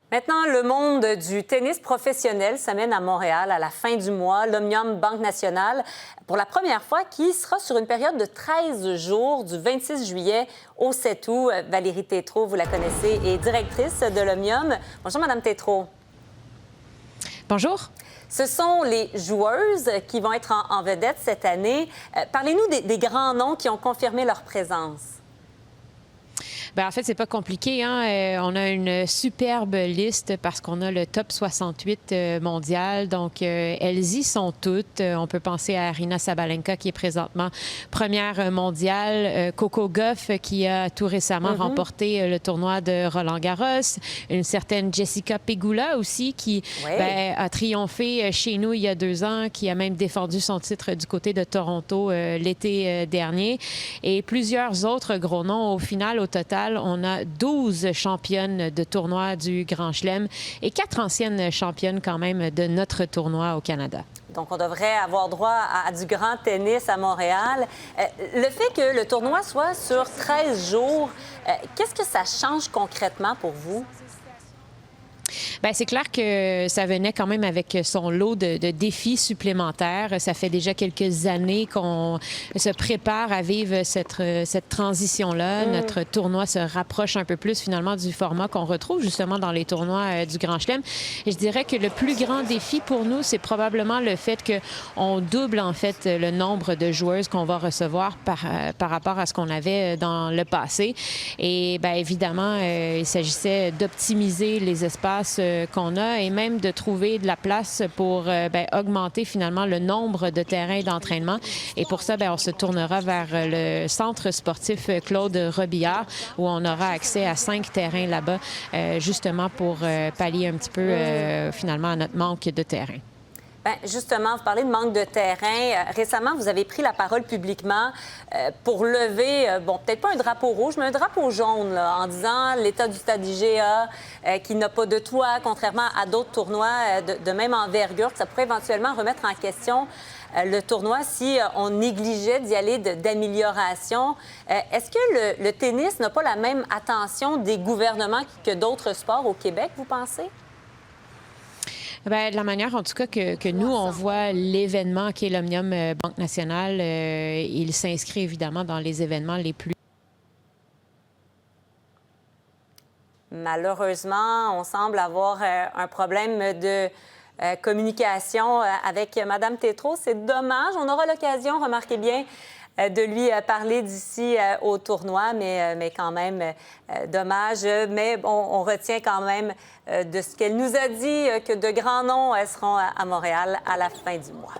Maintenant, le monde du tennis professionnel s'amène à Montréal à la fin du mois. L'Omnium Banque Nationale, pour la première fois, qui sera sur une période de 13 jours, du 26 juillet au 7 août. Valérie Tétrault, vous la connaissez, est directrice de l'Omnium. Bonjour, Madame Tétrault. Bonjour. Ce sont les joueuses qui vont être en vedette cette année. Parlez-nous des grands noms qui ont confirmé leur présence. Bien, en fait, c'est pas compliqué, hein? On a une superbe liste parce qu'on a le top 68 mondial. Donc, elles y sont toutes. On peut penser à Aryna Sabalenka, qui est présentement première mondiale. Coco Gauff, qui a tout récemment remporté le tournoi de Roland-Garros. Une certaine Jessica Pegula aussi, qui a triomphé chez nous il y a 2 ans, qui a même défendu son titre du côté de Toronto l'été dernier. Et plusieurs autres gros noms. Au final, au total, on a 12 championnes de tournoi du Grand Chelem et 4 anciennes championnes quand même de notre tournoi au Canada. Donc, on devrait avoir droit à du grand tennis à Montréal. Le fait que le tournoi soit sur 13 jours, qu'est-ce que ça change concrètement pour vous? Bien, c'est clair que ça venait quand même avec son lot de défis supplémentaires. Ça fait déjà quelques années qu'on se prépare à vivre cette transition-là. Notre tournoi se rapproche un peu plus finalement du format qu'on retrouve justement dans les tournois du Grand Chelem. Et je dirais que le plus grand défi pour nous, c'est probablement le fait qu'on double en fait le nombre de joueuses qu'on va recevoir par rapport à ce qu'on avait dans le passé. Et bien évidemment, il s'agissait d'optimiser les espaces qu'on a et même de trouver de la place pour augmenter finalement le nombre de terrains d'entraînement. Et pour ça, on se tournera vers le centre sportif Claude Robillard où on aura accès à 5 terrains là-bas justement pour pallier un petit peu finalement à notre manque de terrain. Bien, justement, vous parlez de manque de terrain. Récemment, vous avez pris la parole publiquement pour lever, peut-être pas un drapeau rouge, mais un drapeau jaune, là, en disant l'état du stade IGA, qui n'a pas de toit, contrairement à d'autres tournois de même envergure, que ça pourrait éventuellement remettre en question le tournoi si on négligeait d'y aller d'amélioration. Est-ce que le tennis n'a pas la même attention des gouvernements que d'autres sports au Québec, vous pensez? Bien, de la manière, en tout cas, que nous, on voit l'événement qui est l'Omnium Banque Nationale, il s'inscrit évidemment dans les événements les plus... Malheureusement, on semble avoir un problème de communication avec Mme Tétrault. C'est dommage. On aura l'occasion, remarquez bien, de lui parler d'ici au tournoi, mais quand même, dommage. Mais on retient quand même de ce qu'elle nous a dit que de grands noms seront à Montréal à la fin du mois.